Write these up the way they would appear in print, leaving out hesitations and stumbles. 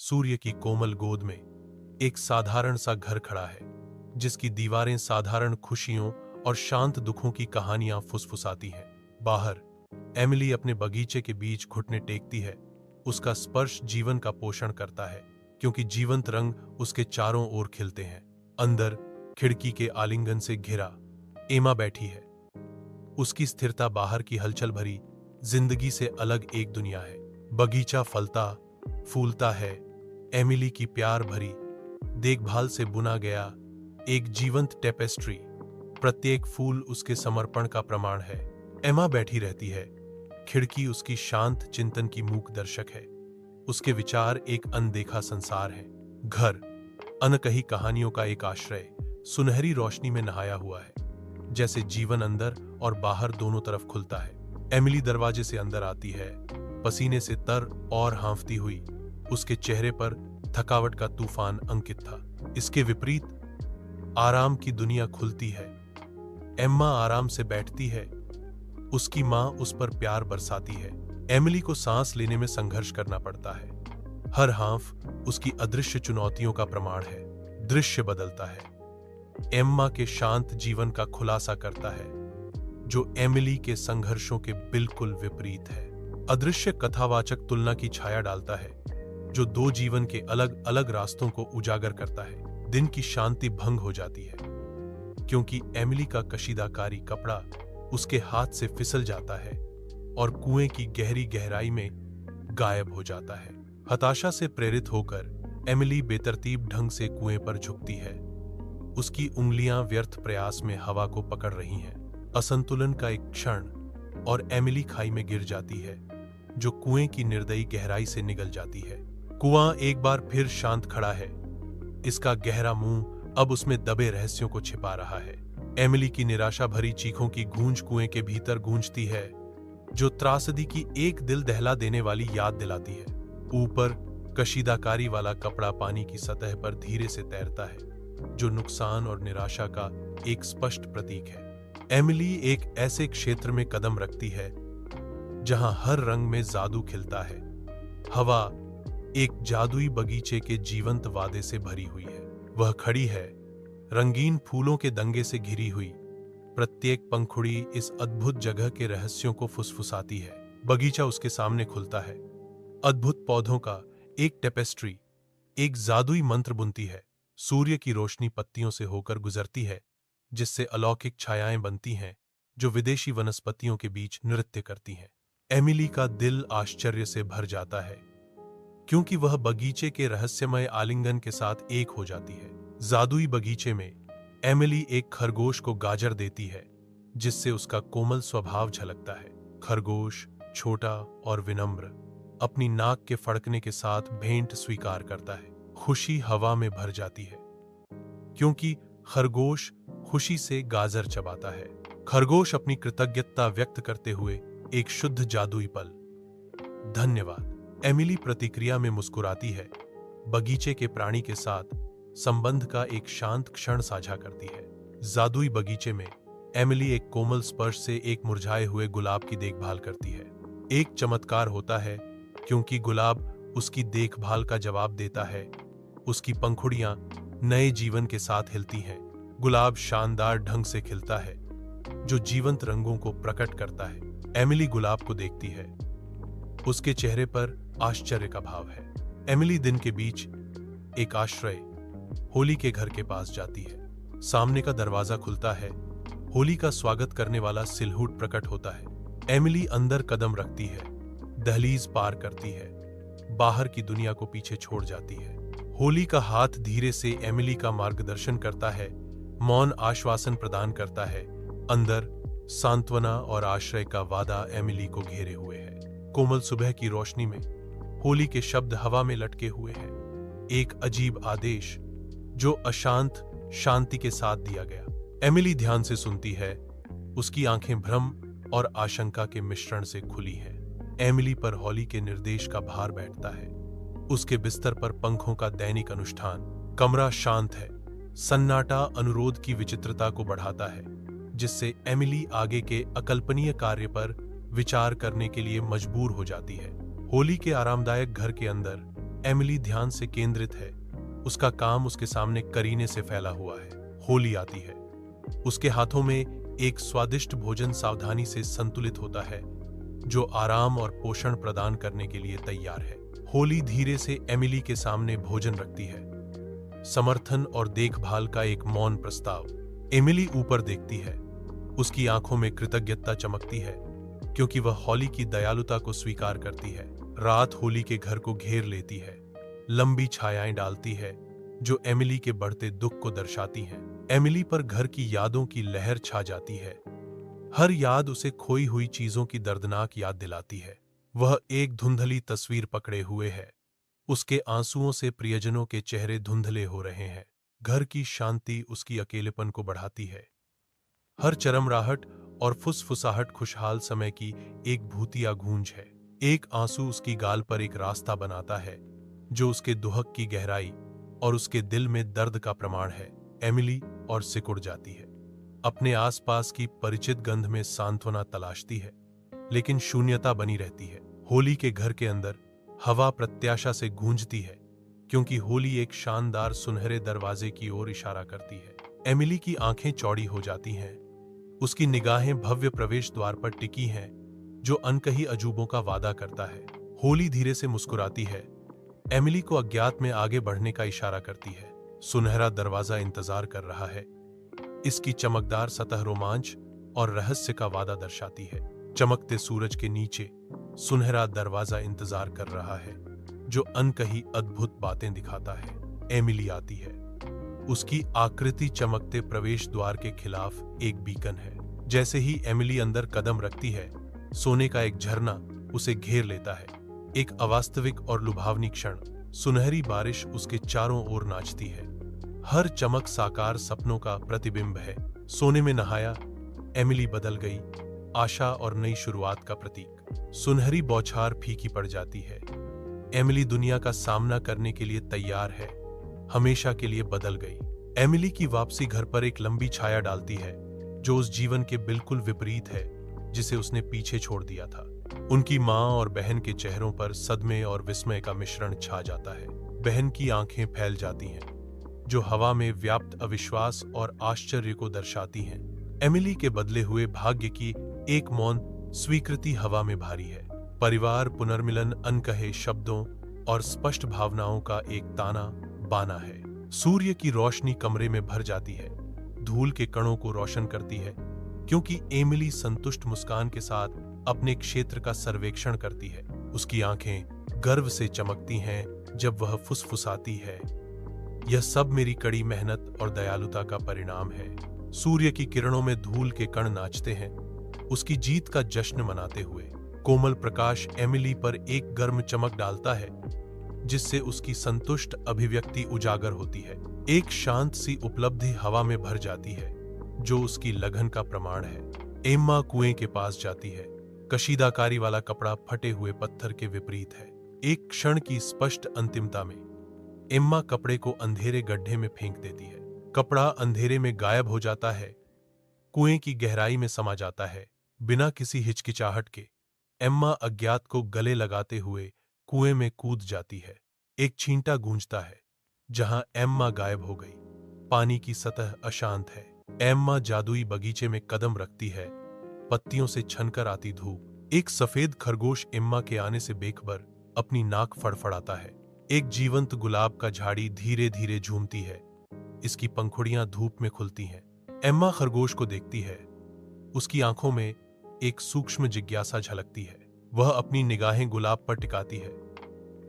सूर्य की कोमल गोद में एक साधारण सा घर खड़ा है, जिसकी दीवारें साधारण खुशियों और शांत दुखों की कहानियां फुसफुसाती हैं। बाहर एमिली अपने बगीचे के बीच घुटने टेकती है। उसका स्पर्श जीवन का पोषण करता है, क्योंकि जीवंत रंग उसके चारों ओर खिलते हैं। अंदर खिड़की के आलिंगन से घिरा एमा बैठी है। उसकी स्थिरता बाहर की हलचल भरी जिंदगी से अलग एक दुनिया है। बगीचा फलता फूलता है, एमिली की प्यार भरी देखभाल से बुना गया एक जीवंत टेपेस्ट्री। प्रत्येक फूल उसके समर्पण का प्रमाण है। एमा बैठी रहती है, खिड़की उसकी शांत चिंतन की मूक दर्शक है। उसके विचार एक अनदेखा संसार है। घर अनकही कहानियों का एक आश्रय सुनहरी रोशनी में नहाया हुआ है, जैसे जीवन अंदर और बाहर दोनों तरफ खुलता है। एमिली दरवाजे से अंदर आती है, पसीने से तर और हांफती हुई। उसके चेहरे पर थकावट का तूफान अंकित था। इसके विपरीत आराम की दुनिया खुलती है। एम्मा आराम से बैठती है। उसकी मां उस पर प्यार बरसाती है। एमिली को सांस लेने में संघर्ष करना पड़ता है। हर हांफ उसकी अदृश्य चुनौतियों का प्रमाण है। दृश्य बदलता है। एम्मा के शांत जीवन का खुलासा करता है, जो एमिली के संघर्षों के बिल्कुल विपरीत है। अदृश्य कथावाचक तुलना की छाया डालता है, जो दो जीवन के अलग अलग रास्तों को उजागर करता है। दिन की शांति भंग हो जाती है, क्योंकि एमिली का कशीदाकारी कपड़ा उसके हाथ से फिसल जाता है और कुएं की गहरी गहराई में गायब हो जाता है। हताशा से प्रेरित होकर एमिली बेतरतीब ढंग से कुएं पर झुकती है। उसकी उंगलियां व्यर्थ प्रयास में हवा को पकड़ रही हैं। असंतुलन का एक क्षण और एमिली खाई में गिर जाती है, जो कुएं की निर्दयी गहराई से निगल जाती है। कुआं एक बार फिर शांत खड़ा है। इसका गहरा मुंह अब उसमें दबे रहस्यों को छिपा रहा है। एमिली की निराशा भरी चीखों की गूंज कुएं के भीतर गूंजती है, जो त्रासदी की एक दिल दहला देने वाली याद दिलाती है। ऊपर कशीदाकारी वाला कपड़ा पानी की सतह पर धीरे से तैरता है, जो नुकसान और निराशा का एक स्पष्ट प्रतीक है। एमिली एक ऐसे क्षेत्र में कदम रखती है जहां हर रंग में जादू खिलता है। हवा एक जादुई बगीचे के जीवंत वादे से भरी हुई है। वह खड़ी है, रंगीन फूलों के दंगे से घिरी हुई। प्रत्येक पंखुड़ी इस अद्भुत जगह के रहस्यों को फुसफुसाती है। बगीचा उसके सामने खुलता है। अद्भुत पौधों का एक टेपेस्ट्री एक जादुई मंत्र बुनती है। सूर्य की रोशनी पत्तियों से होकर गुजरती है, जिससे अलौकिक छायाएं बनती हैं, जो विदेशी वनस्पतियों के बीच नृत्य करती हैं। एमिली का दिल आश्चर्य से भर जाता है, क्योंकि वह बगीचे के रहस्यमय आलिंगन के साथ एक हो जाती है। जादुई बगीचे में एमिली एक खरगोश को गाजर देती है, जिससे उसका कोमल स्वभाव झलकता है। खरगोश छोटा और विनम्र अपनी नाक के फड़कने के साथ भेंट स्वीकार करता है। खुशी हवा में भर जाती है, क्योंकि खरगोश खुशी से गाजर चबाता है। खरगोश अपनी कृतज्ञता व्यक्त करते हुए एक शुद्ध जादुई पल, धन्यवाद। एमिली प्रतिक्रिया में मुस्कुराती है। बगीचे के प्राणी के साथ संबंध का एक शांत क्षण साझा करती है। जादुई बगीचे में एमिली एक कोमल स्पर्श से एक मुरझाए हुए गुलाब की देखभाल करती है। एक चमत्कार होता है, क्योंकि गुलाब उसकी देखभाल का जवाब देता है। उसकी पंखुड़ियां नए जीवन के साथ हिलती हैं। गुलाब शानदार ढंग से खिलता है, जो जीवंत रंगों को प्रकट करता है। एमिली गुलाब को देखती है। उसके चेहरे पर आश्चर्य का भाव है। एमिली दिन के बीच एक आश्रय होली के घर के पास जाती है। सामने का दरवाजा खुलता है। होली का स्वागत करने वाला सिलहूट प्रकट होता है। एमिली अंदर कदम रखती है, दहलीज पार करती है, बाहर की दुनिया को पीछे छोड़ जाती है। होली का हाथ धीरे से एमिली का मार्गदर्शन करता है, मौन आश्वासन प्रदान करता है। अंदर सांत्वना और आश्रय का वादा एमिली को घेरे हुए है। कोमल सुबह की रोशनी में होली के शब्द हवा में लटके हुए हैं। एक अजीब आदेश, जो अशांत शांति के साथ दिया गया। एमिली ध्यान से सुनती है। उसकी आंखें भ्रम और आशंका के मिश्रण से खुली हैं। एमिली पर होली के निर्देश का भार बैठता है। उसके बिस्तर पर पंखों का दैनिक अनुष्ठान। कमरा शांत है। सन्नाटा अनुरोध की विचित्रता को बढ़ाता है, जिससे एमिली आगे के अकल्पनीय कार्य पर विचार करने के लिए मजबूर हो जाती है। होली के आरामदायक घर के अंदर एमिली ध्यान से केंद्रित है। उसका काम उसके सामने करीने से फैला हुआ है। होली आती है। उसके हाथों में एक स्वादिष्ट भोजन सावधानी से संतुलित होता है, जो आराम और पोषण प्रदान करने के लिए तैयार है। होली धीरे से एमिली के सामने भोजन रखती है, समर्थन और देखभाल का एक मौन प्रस्ताव। एमिली ऊपर देखती है। उसकी आंखों में कृतज्ञता चमकती है, क्योंकि वह हॉली की दयालुता को स्वीकार करती है। रात होली के घर को घेर लेती है, लंबी छायाएं डालती है, जो एमिली के बढ़ते दुख को दर्शाती हैं। एमिली पर घर की यादों की लहर छा जाती है। हर याद उसे खोई हुई चीजों की दर्दनाक याद दिलाती है। वह एक धुंधली तस्वीर पकड़े हुए है। उसके आंसुओं से प्रियजनों के चेहरे धुंधले हो रहे हैं। घर की शांति उसकी अकेलेपन को बढ़ाती है। हर चरमराहट और फुसफुसाहट खुशहाल समय की एक भूतिया गूंज है। एक आंसू उसकी गाल पर एक रास्ता बनाता है, जो उसके दुहक की गहराई और उसके दिल में दर्द का प्रमाण है। एमिली और सिकुड़ जाती है। अपने आसपास की परिचित गंध में सांत्वना तलाशती है, लेकिन शून्यता बनी रहती है। होली के घर के अंदर हवा प्रत्याशा से गूंजती है, क्योंकि होली एक शानदार सुनहरे दरवाजे की ओर इशारा करती है। एमिली की आंखें चौड़ी हो जाती हैं। उसकी निगाहें भव्य प्रवेश द्वार पर टिकी हैं, जो अनकही अजूबों का वादा करता है। होली धीरे से मुस्कुराती है, एमिली को अज्ञात में आगे बढ़ने का इशारा करती है। सुनहरा दरवाजा इंतजार कर रहा है। इसकी चमकदार सतह रोमांच और रहस्य का वादा दर्शाती है। चमकते सूरज के नीचे सुनहरा दरवाजा इंतजार कर रहा है, जो अनकही अद्भुत बातें दिखाता है। एमिली आती है। उसकी आकृति चमकते प्रवेश द्वार के खिलाफ एक बीकन है। जैसे ही एमिली अंदर कदम रखती है, सोने का एक झरना उसे घेर लेता है। एक अवास्तविक और लुभावनी क्षण। सुनहरी बारिश उसके चारों ओर नाचती है। हर चमक साकार सपनों का प्रतिबिंब है। सोने में नहाया एमिली बदल गई, आशा और नई शुरुआत का प्रतीक। सुनहरी बौछार फीकी पड़ जाती है। एमिली दुनिया का सामना करने के लिए तैयार है, हमेशा के लिए बदल गई। एमिली की वापसी घर पर एक लंबी छाया डालती है, जो उस जीवन के बिल्कुल विपरीत है जिसे उसने पीछे छोड़ दिया था। उनकी मां और बहन के चेहरों पर सदमे और विस्मय का मिश्रण छा जाता है। बहन की आंखें फैल जाती हैं, जो हवा में व्याप्त अविश्वास और आश्चर्य को दर्शाती हैं। एमिली के बदले हुए भाग्य की एक मौन स्वीकृति हवा में भारी है। परिवार पुनर्मिलन अनकहे शब्दों और स्पष्ट भावनाओं का एक ताना बाना है। सूर्य की रोशनी कमरे में भर जाती है, धूल के कणों को रोशन करती है, क्योंकि एमिली संतुष्ट मुस्कान के साथ अपने क्षेत्र का सर्वेक्षण करती है। उसकी आंखें गर्व से चमकती हैं जब वह फुसफुसाती है, यह सब मेरी कड़ी मेहनत और दयालुता का परिणाम है। सूर्य की किरणों में धूल के कण नाचते हैं, उसकी जीत का जश्न मनाते हुए। कोमल प्रकाश एमिली पर एक गर्म चमक डालता है, जिससे उसकी संतुष्ट अभिव्यक्ति उजागर होती है। एक शांत सी उपलब्धि हवा में भर जाती है, जो उसकी लगन का प्रमाण है। एम्मा कुएं के पास जाती है। कशीदाकारी वाला कपड़ा फटे हुए पत्थर के विपरीत है। एक क्षण की स्पष्ट अंतिमता में एम्मा कपड़े को अंधेरे गड्ढे में फेंक देती है। कपड़ा अंधेरे में गायब हो जाता है, कुएं की गहराई में समा जाता है। बिना किसी हिचकिचाहट के एम्मा अज्ञात को गले लगाते हुए कुएं में कूद जाती है। एक छींटा गूंजता है जहां एम्मा गायब हो गई। पानी की सतह अशांत है। एम्मा जादुई बगीचे में कदम रखती है, पत्तियों से छनकर आती धूप। एक सफेद खरगोश एम्मा के आने से बेखबर अपनी नाक फड़फड़ाता है। एक जीवंत गुलाब का झाड़ी धीरे धीरे झूमती है, इसकी पंखुड़ियां धूप में खुलती हैं। एम्मा खरगोश को देखती है। उसकी आंखों में एक सूक्ष्म जिज्ञासा झलकती है। वह अपनी निगाहें गुलाब पर टिकाती है।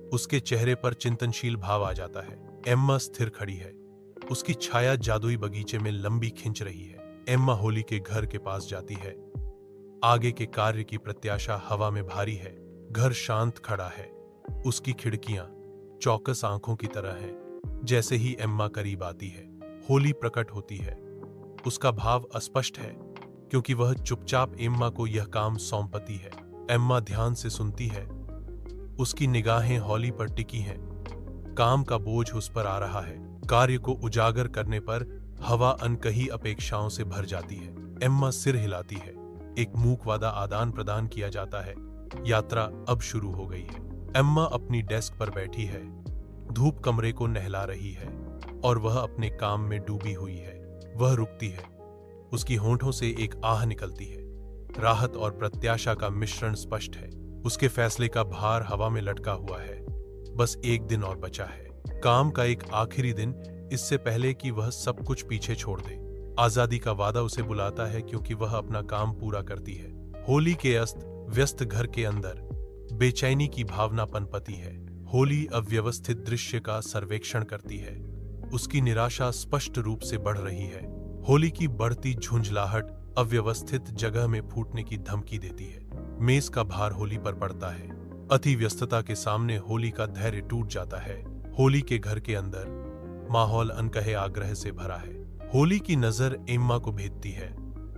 उसके चेहरे पर चिंतनशील भाव आ जाता है। एम्मा स्थिर खड़ी है, उसकी छाया जादुई बगीचे में लंबी खिंच रही है। एम्मा होली के घर के पास जाती है। आगे के कार्य की प्रत्याशा हवा में भारी है। घर शांत खड़ा है, उसकी खिड़कियां चौकस आंखों की तरह हैं। जैसे ही एम्मा करीब आती है, होली प्रकट होती है। उसका भाव अस्पष्ट है, क्योंकि वह चुपचाप एम्मा को यह काम सौंपती है। एम्मा ध्यान से सुनती है। उसकी निगाहें होली पर टिकी हैं। काम का बोझ उस पर आ रहा है। कार्य को उजागर करने पर हवा अनकही अपेक्षाओं से भर जाती है। एम्मा सिर हिलाती है। एक मूक वादा आदान प्रदान किया जाता है। यात्रा अब शुरू हो गई है। एम्मा अपनी डेस्क पर बैठी है, धूप कमरे को नहला रही है और वह अपने काम में डूबी हुई है। वह रुकती है, उसकी होंठों से एक आह निकलती है। राहत और प्रत्याशा का मिश्रण स्पष्ट है। उसके फैसले का भार हवा में लटका हुआ है। बस एक दिन और बचा है, काम का एक आखिरी दिन, इससे पहले कि वह सब कुछ पीछे छोड़ दे। आजादी का वादा उसे बुलाता है क्योंकि वह अपना काम पूरा करती है। होली के अस्त व्यस्त घर के अंदर बेचैनी की भावना पनपती है। होली अव्यवस्थित दृश्य का सर्वेक्षण करती है। उसकी निराशा स्पष्ट रूप से बढ़ रही है। होली की बढ़ती झुंझलाहट अव्यवस्थित जगह में फूटने की धमकी देती है। मेज का भार होली पर पड़ता है। अति व्यस्तता के सामने होली का धैर्य टूट जाता है। होली के घर के अंदर माहौल अनकहे आग्रह से भरा है। होली की नजर एम्मा को भेदती है,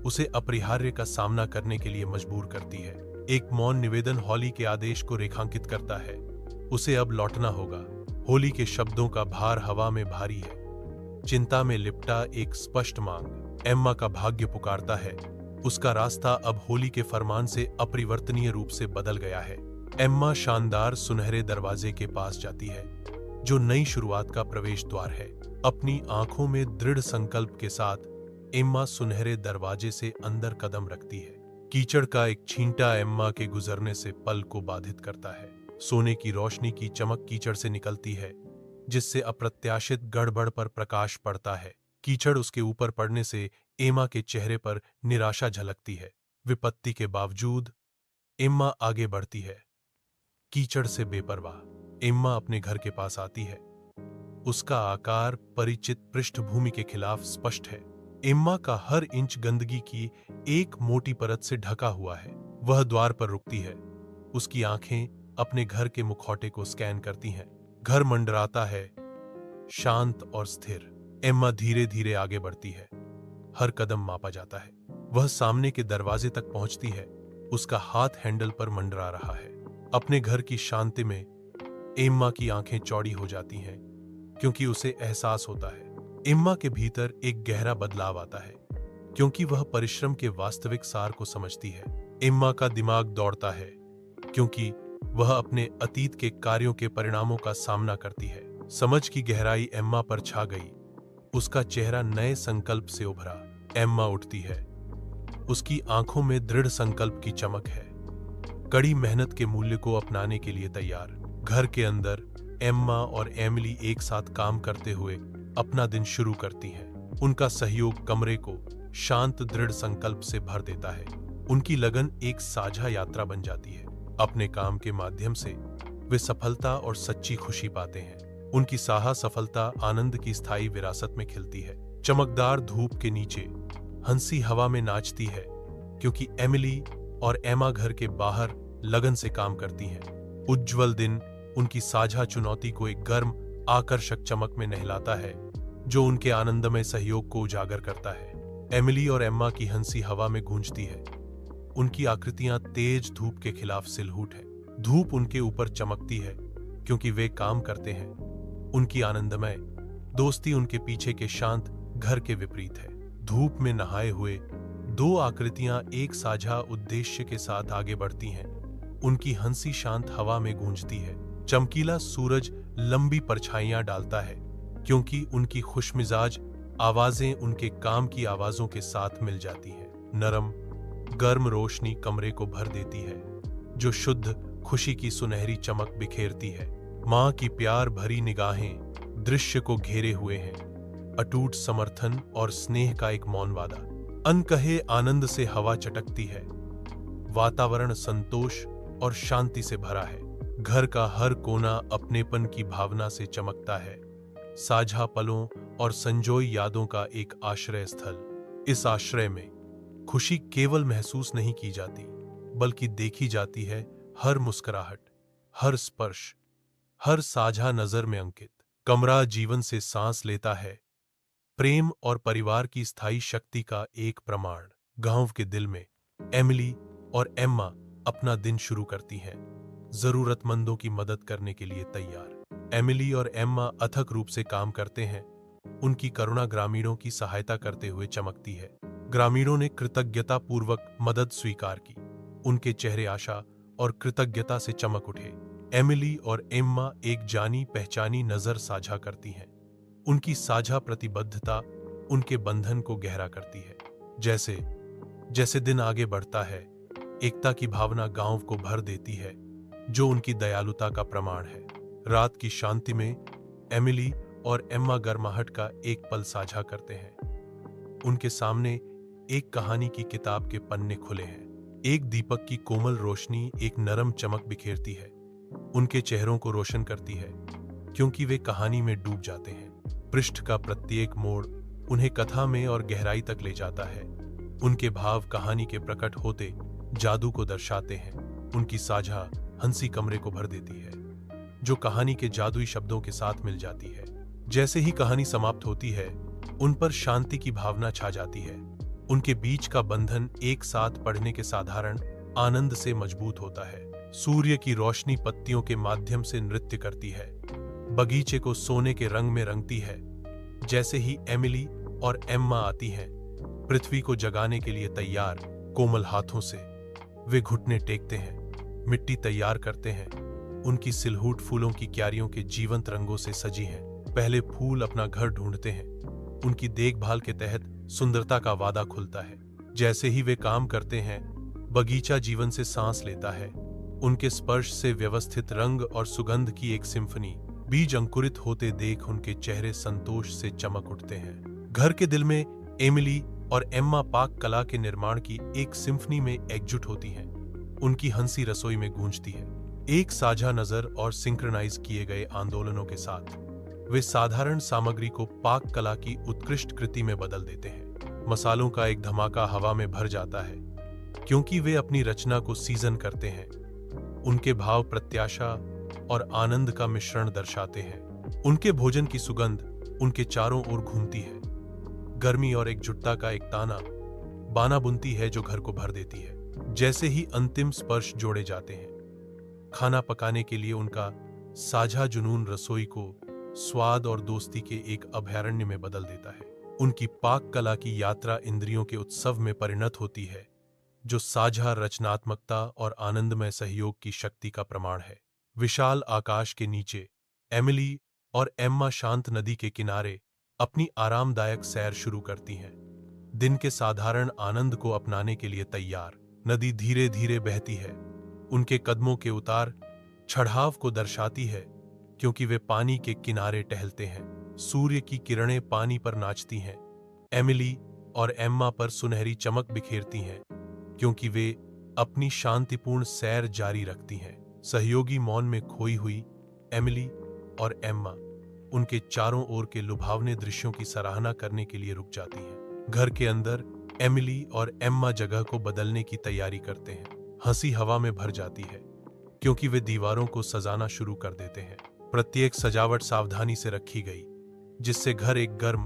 उसे अपरिहार्य का सामना करने के लिए मजबूर करती है। एक मौन निवेदन होली के आदेश को रेखांकित करता है, उसे अब लौटना होगा। होली के शब्दों का भार हवा में भारी है। चिंता में लिपटा एक स्पष्ट मांग। एम्मा का भाग्य पुकारता है। उसका रास्ता अब होली के फरमान से अपरिवर्तनीय रूप से बदल गया है। एम्मा शानदार सुनहरे दरवाजे के पास जाती है, जो नई शुरुआत का प्रवेश द्वार है। अपनी आंखों में दृढ़ संकल्प के साथ एम्मा सुनहरे दरवाजे से अंदर कदम रखती है। कीचड़ का एक छींटा एम्मा के गुजरने से पल को बाधित करता है। सोने की रोशनी की चमक कीचड़ से निकलती है, जिससे अप्रत्याशित गड़बड़ पर प्रकाश पड़ता है। कीचड़ उसके ऊपर पड़ने से एम्मा के चेहरे पर निराशा झलकती है। विपत्ति के बावजूद एम्मा आगे बढ़ती है, कीचड़ से बेपरवाह। एम्मा अपने घर के पास आती है। उसका आकार परिचित पृष्ठभूमि के खिलाफ स्पष्ट है। एम्मा का हर इंच गंदगी की एक मोटी परत से ढका हुआ है। वह द्वार पर रुकती है। उसकी आंखें अपने घर के मुखौटे को स्कैन करती हैं। घर मंडराता है, शांत और स्थिर। एम्मा धीरे धीरे आगे बढ़ती है। हर कदम मापा जाता है। वह सामने के दरवाजे तक पहुंचती है। उसका हाथ हैंडल पर मंडरा रहा है। अपने घर की शांति में एम्मा की आंखें चौड़ी हो जाती हैं, क्योंकि उसे एहसास होता है एम्मा के भीतर एक गहरा बदलाव आता है, क्योंकि वह परिश्रम के वास्तविक सार को समझती है। एम्मा का दिमाग दौड़ता है, क्योंकि वह अपने अतीत के कार्यों के परिणामों का सामना करती है। समझ की गहराई एम्मा पर छा गई। उसका चेहरा नए संकल्प से उभरा। एम्मा उठती है। उसकी आंखों में दृढ़ संकल्प की चमक है, कड़ी मेहनत के मूल्य को अपनाने के लिए तैयार। घर के अंदर एम्मा और एमिली एक साथ काम करते हुए अपना दिन शुरू करती हैं। उनका सहयोग कमरे को शांत दृढ़ संकल्प से भर देता है। उनकी लगन एक साझा यात्रा बन जाती है। अपने काम के माध्यम से वे सफलता और सच्ची खुशी पाते हैं। उनकी साहस सफलता आनंद की स्थायी विरासत में खिलती है। चमकदार धूप के नीचे हंसी हवा में नाचती है, क्योंकि एमिली और एम्मा घर के बाहर लगन से काम करती हैं। उज्जवल दिन उनकी साझा चुनौती को एक गर्म आकर्षक चमक में नहलाता है, जो उनके आनंदमय सहयोग को उजागर करता है। एमिली और एम्मा की हंसी हवा में गूंजती है। उनकी आकृतियां तेज धूप के खिलाफ सिलहूट है। धूप उनके ऊपर चमकती है, क्योंकि वे काम करते हैं। उनकी आनंदमय दोस्ती उनके पीछे के शांत घर के विपरीत है। धूप में नहाए हुए दो आकृतियां एक साझा उद्देश्य के साथ आगे बढ़ती हैं। उनकी हंसी शांत हवा में गूंजती है। चमकीला सूरज लंबी परछाइयां डालता है, क्योंकि उनकी खुशमिजाज आवाजें उनके काम की आवाजों के साथ मिल जाती हैं। नरम गर्म रोशनी कमरे को भर देती है, जो शुद्ध खुशी की सुनहरी चमक बिखेरती है। मां की प्यार भरी निगाहें दृश्य को घेरे हुए हैं। अटूट समर्थन और स्नेह का एक मौन वादा। अनकहे आनंद से हवा चटकती है। वातावरण संतोष और शांति से भरा है। घर का हर कोना अपनेपन की भावना से चमकता है। साझा पलों और संजोई यादों का एक आश्रय स्थल। इस आश्रय में खुशी केवल महसूस नहीं की जाती, बल्कि देखी जाती है। हर मुस्कुराहट, हर स्पर्श, हर साझा नजर में अंकित। कमरा जीवन से सांस लेता है, प्रेम और परिवार की स्थायी शक्ति का एक प्रमाण। गांव के दिल में एमिली और एम्मा अपना दिन शुरू करती हैं, जरूरतमंदों की मदद करने के लिए तैयार। एमिली और एम्मा अथक रूप से काम करते हैं। उनकी करुणा ग्रामीणों की सहायता करते हुए चमकती है। ग्रामीणों ने कृतज्ञता पूर्वक मदद स्वीकार की। उनके चेहरे आशा और कृतज्ञता से चमक उठे। एमिली और एम्मा एक जानी पहचानी नजर साझा करती हैं। उनकी साझा प्रतिबद्धता उनके बंधन को गहरा करती है। जैसे जैसे दिन आगे बढ़ता है, एकता की भावना गांव को भर देती है, जो उनकी दयालुता का प्रमाण है। रात की शांति में एमिली और एम्मा गर्माहट का एक पल साझा करते हैं। उनके सामने एक कहानी की किताब के पन्ने खुले हैं। एक दीपक की कोमल रोशनी एक नरम चमक बिखेरती है, उनके चेहरों को रोशन करती है, क्योंकि वे कहानी में डूब जाते हैं। पृष्ठ का प्रत्येक मोड़ उन्हें कथा में और गहराई तक ले जाता है। उनके भाव कहानी के प्रकट होते जादू को दर्शाते हैं। उनकी साझा हंसी कमरे को भर देती है, जो कहानी के जादुई शब्दों के साथ मिल जाती है। जैसे ही कहानी समाप्त होती है, उन पर शांति की भावना छा जाती है। उनके बीच का बंधन एक साथ पढ़ने के साधारण आनंद से मजबूत होता है। सूर्य की रोशनी पत्तियों के माध्यम से नृत्य करती है, बगीचे को सोने के रंग में रंगती है। जैसे ही एमिली और एम्मा आती हैं, पृथ्वी को जगाने के लिए तैयार, कोमल हाथों से वे घुटने टेकते हैं, मिट्टी तैयार करते हैं। उनकी सिलहूट फूलों की क्यारियों के जीवंत रंगों से सजी है। पहले फूल अपना घर ढूंढते हैं। उनकी देखभाल के तहत सुंदरता का वादा खुलता है। जैसे ही वे काम करते हैं, बगीचा जीवन से सांस लेता है। उनके स्पर्श से व्यवस्थित रंग और सुगंध की एक सिम्फनी। बीज अंकुरित होते देख उनके चेहरे संतोष से चमक उठते हैं। घर के दिल में एमिली और एम्मा पाक कला के निर्माण की एक सिम्फनी में एकजुट होती हैं। उनकी हंसी रसोई में गूंजती है, एक साझा नजर और सिंक्रोनाइज किए गए आंदोलनों के साथ। वे साधारण सामग्री को पाक कला की उत्कृष्ट कृति में बदल देते हैं। मसालों का एक धमाका हवा में भर जाता है, क्योंकि वे अपनी रचना को सीजन करते हैं। उनके भाव प्रत्याशा और आनंद का मिश्रण दर्शाते हैं। उनके भोजन की सुगंध उनके चारों ओर घूमती है, गर्मी और एकजुटता का एक ताना बाना बुनती है जो घर को भर देती है। जैसे ही अंतिम स्पर्श जोड़े जाते हैं, खाना पकाने के लिए उनका साझा जुनून रसोई को स्वाद और दोस्ती के एक अभयारण्य में बदल देता है। उनकी पाक कला की यात्रा इंद्रियों के उत्सव में परिणत होती है, जो साझा रचनात्मकता और आनंदमय सहयोग की शक्ति का प्रमाण है। विशाल आकाश के नीचे एमिली और एम्मा शांत नदी के किनारे अपनी आरामदायक सैर शुरू करती हैं। दिन के साधारण आनंद को अपनाने के लिए तैयार। नदी धीरे धीरे बहती है, उनके कदमों के उतार चढ़ाव को दर्शाती है, क्योंकि वे पानी के किनारे टहलते हैं। सूर्य की किरणें पानी पर नाचती हैं, एमिली और एम्मा पर सुनहरी चमक बिखेरती हैं, क्योंकि वे अपनी शांतिपूर्ण सैर जारी रखती हैं। सहयोगी मौन में खोई हुई एमिली और एम्मा उनके चारों ओर के लुभावने दृश्यों की सराहना करने के लिए रुक जाती हैं। घर के अंदर एमिली और एम्मा जगह को बदलने की तैयारी करते हैं। हंसी हवा में भर जाती है, क्योंकि वे दीवारों को सजाना शुरू कर देते हैं। प्रत्येक सजावट सावधानी से रखी गई, जिससे घर एक गर्म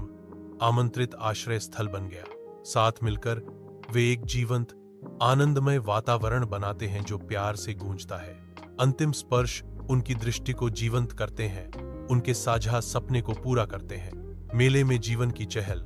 आमंत्रित आश्रय स्थल बन गया। साथ मिलकर वे एक जीवंत आनंदमय वातावरण बनाते हैं जो प्यार से गूंजता है। अंतिम स्पर्श उनकी दृष्टि को जीवंत करते हैं, उनके साझा सपने को पूरा करते हैं। मेले में जीवन की चहल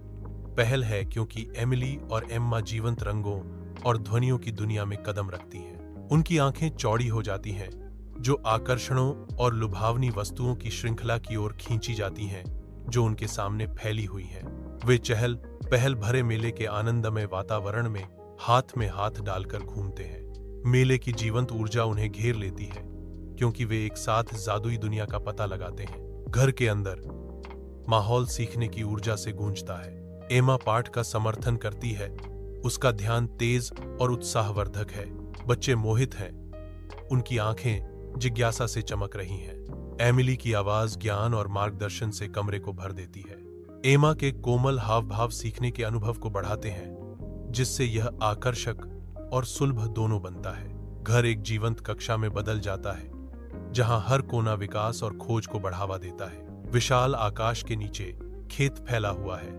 पहल है, क्योंकि एमिली और एम्मा जीवंत रंगों और ध्वनियों की दुनिया में कदम रखती हैं। उनकी आंखें चौड़ी हो जाती हैं, जो आकर्षणों और लुभावनी वस्तुओं की श्रृंखला की ओर खींची जाती हैं, जो उनके सामने फैली हुई हैं। वे चहल पहल भरे मेले के आनंदमय वातावरण में हाथ में हाथ डालकर घूमते हैं। मेले की जीवंत ऊर्जा उन्हें घेर लेती है, क्योंकि वे एक साथ जादुई दुनिया का पता लगाते हैं। घर के अंदर माहौल सीखने की ऊर्जा से गूंजता है। एम्मा पाठ का समर्थन करती है, उसका ध्यान तेज और उत्साहवर्धक है। बच्चे मोहित हैं, उनकी आंखें जिज्ञासा से चमक रही हैं। एमिली की आवाज ज्ञान और मार्गदर्शन से कमरे को भर देती है। एम्मा के कोमल हाव भाव सीखने के अनुभव को बढ़ाते हैं, जिससे यह आकर्षक और सुलभ दोनों बनता है। घर एक जीवंत कक्षा में बदल जाता है, जहां हर कोना विकास और खोज को बढ़ावा देता है। विशाल आकाश के नीचे खेत फैला हुआ है,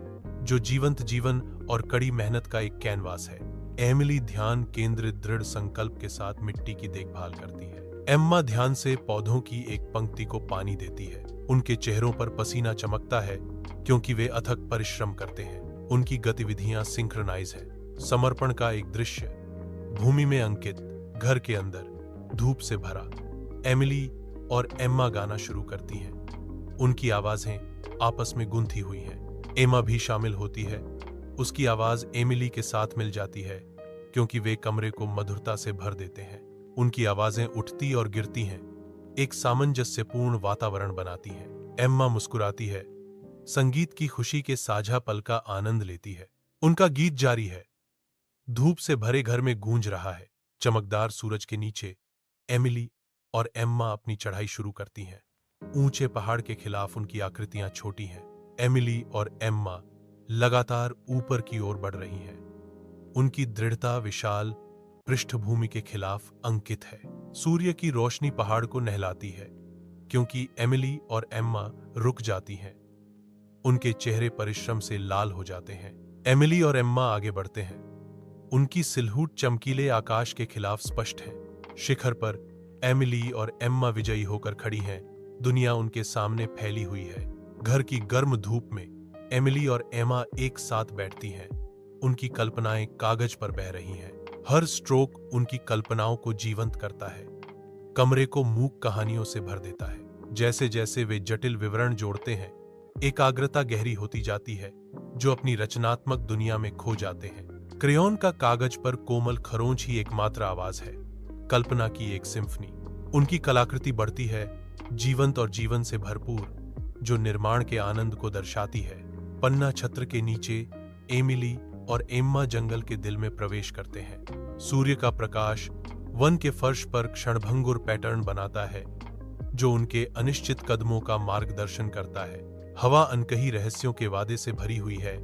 जो जीवंत जीवन और कड़ी मेहनत का एक कैनवास है। एमिली ध्यान केंद्रित दृढ़ संकल्प के साथ मिट्टी की देखभाल करती है। एम्मा ध्यान से पौधों की एक पंक्ति को पानी देती है। उनके चेहरों पर पसीना चमकता है, क्योंकि वे अथक परिश्रम करते हैं। उनकी गतिविधियां सिंक्रोनाइज है। समर्पण का एक दृश्य भूमि में अंकित, घर के अंदर धूप से भरा। एमिली और एम्मा गाना शुरू करती हैं। उनकी आवाजें आपस में गुंथी हुई हैं। एम्मा भी शामिल होती है। उसकी आवाज एमिली के साथ मिल जाती है क्योंकि वे कमरे को मधुरता से भर देते हैं। उनकी आवाजें उठती और गिरती हैं, एक सामंजस्यपूर्ण वातावरण बनाती हैं। एम्मा मुस्कुराती है, संगीत की खुशी के साझा पल का आनंद लेती है। उनका गीत जारी है, धूप से भरे घर में गूंज रहा है। चमकदार सूरज के नीचे एमिली और एम्मा अपनी चढ़ाई शुरू करती हैं। ऊंचे पहाड़ के खिलाफ उनकी आकृतियां छोटी हैं। एमिली और एम्मा लगातार ऊपर की ओर बढ़ रही हैं। उनकी दृढ़ता विशाल पृष्ठभूमि के खिलाफ अंकित है। सूर्य की रोशनी पहाड़ को नहलाती है क्योंकि एमिली और एम्मा रुक जाती हैं। उनके चेहरे परिश्रम से लाल हो जाते हैं। एमिली और एम्मा आगे बढ़ते हैं। उनकी सिलहूट चमकीले आकाश के खिलाफ स्पष्ट है। शिखर पर एमिली और एम्मा विजयी होकर खड़ी हैं। दुनिया उनके सामने फैली हुई है। घर की गर्म धूप में एमिली और एम्मा एक साथ बैठती हैं। उनकी कल्पनाएं कागज पर बह रही हैं। हर स्ट्रोक उनकी कल्पनाओं को जीवंत करता है, कमरे को मूक कहानियों से भर देता है। जैसे जैसे वे जटिल विवरण जोड़ते हैं, एकाग्रता गहरी होती जाती है, जो अपनी रचनात्मक दुनिया में खो जाते हैं। क्रेयॉन का कागज पर कोमल खरोंच ही एकमात्र आवाज है, कल्पना की एक सिम्फनी। उनकी कलाकृति बढ़ती है, जीवंत और जीवन से भरपूर, जो निर्माण के आनंद को दर्शाती है। पन्ना छत्र के नीचे एमिली और एम्मा जंगल के दिल में प्रवेश करते हैं। सूर्य का प्रकाश वन के फर्श पर क्षणभंगुर पैटर्न बनाता है, जो उनके अनिश्चित कदमों का मार्गदर्शन करता है। हवा अनकही रहस्यों के वादे से भरी हुई है,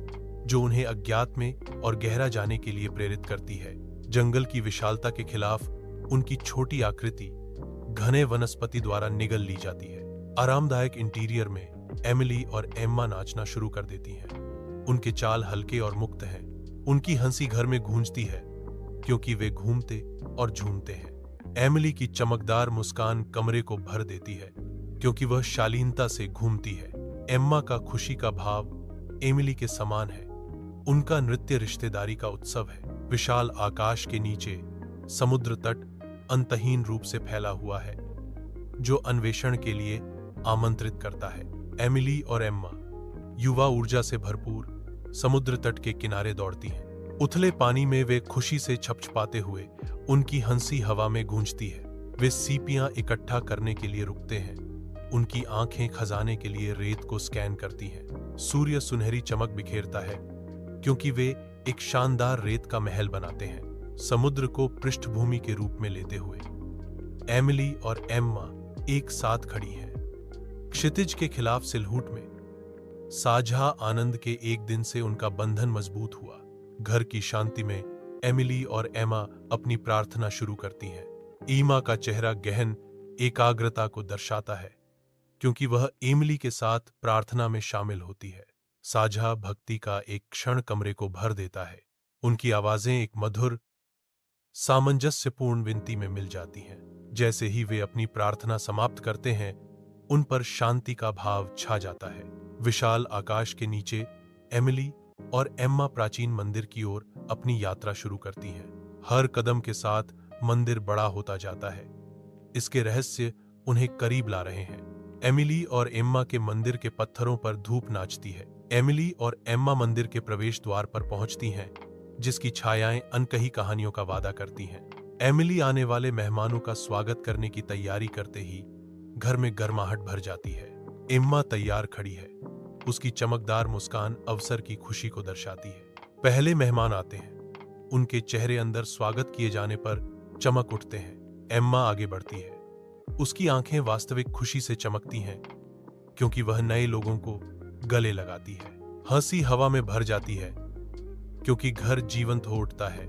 जो उन्हें अज्ञात में और गहरा जाने के लिए प्रेरित करती है। जंगल की विशालता के खिलाफ उनकी छोटी आकृति घने वनस्पति द्वारा निगल ली जाती है। आरामदायक इंटीरियर में एमिली और एम्मा नाचना शुरू कर देती हैं। उनके चाल हल्के और मुक्त हैं। उनकी हंसी घर में गूंजती है क्योंकि वे घूमते और झूमते हैं। एमिली की चमकदार मुस्कान कमरे को भर देती है क्योंकि वह शालीनता से घूमती है। एम्मा का खुशी का भाव एमिली के समान है। उनका नृत्य रिश्तेदारी का उत्सव है। विशाल आकाश के नीचे समुद्र तट अंतहीन रूप से फैला हुआ है, जो अन्वेषण के लिए आमंत्रित करता है। एमिली और एम्मा युवा ऊर्जा से भरपूर समुद्र तट के किनारे दौड़ती हैं। उथले पानी में वे खुशी से छपछपाते हुए, उनकी हंसी हवा में गूंजती है। वे सीपियां इकट्ठा करने के लिए रुकते हैं। उनकी आंखें खजाने के लिए रेत को स्कैन करती हैं। सूर्य सुनहरी चमक बिखेरता है क्योंकि वे एक शानदार रेत का महल बनाते हैं, समुद्र को पृष्ठभूमि के रूप में लेते हुए। एमिली और एम्मा एक साथ खड़ी हैं, क्षितिज के खिलाफ सिलहूट में। साझा आनंद के एक दिन से उनका बंधन मजबूत हुआ। घर की शांति में एमिली और एम्मा अपनी प्रार्थना शुरू करती हैं। ईमा का चेहरा गहन एकाग्रता को दर्शाता है क्योंकि वह एमिली के साथ प्रार्थना में शामिल होती है। साझा भक्ति का एक क्षण कमरे को भर देता है। उनकी आवाजें एक मधुर सामंजस्यपूर्ण विनती में मिल जाती हैं। जैसे ही वे अपनी प्रार्थना समाप्त करते हैं, उन पर शांति का भाव छा जाता है। विशाल आकाश के नीचे एमिली और एम्मा प्राचीन मंदिर की ओर अपनी यात्रा शुरू करती हैं। हर कदम के साथ मंदिर बड़ा होता जाता है। इसके रहस्य उन्हें करीब ला रहे हैं। एमिली और एम्मा के मंदिर के पत्थरों पर धूप नाचती है। एमिली और एम्मा मंदिर के प्रवेश द्वार पर पहुंचती हैं, जिसकी छायाएं अनकही कहानियों का वादा करती हैं। एमिली आने वाले मेहमानों का स्वागत करने की तैयारी करते ही घर में गर्माहट भर जाती है। एम्मा तैयार खड़ी है। उसकी चमकदार मुस्कान अवसर की खुशी को दर्शाती है। पहले मेहमान आते हैं। उनके चेहरे अंदर स्वागत किए जाने पर चमक उठते हैं। एम्मा आगे बढ़ती है। उसकी आंखें वास्तविक खुशी से चमकती हैं क्योंकि वह नए लोगों को गले लगाती है। हंसी हवा में भर जाती है क्योंकि घर जीवंत हो उठता है।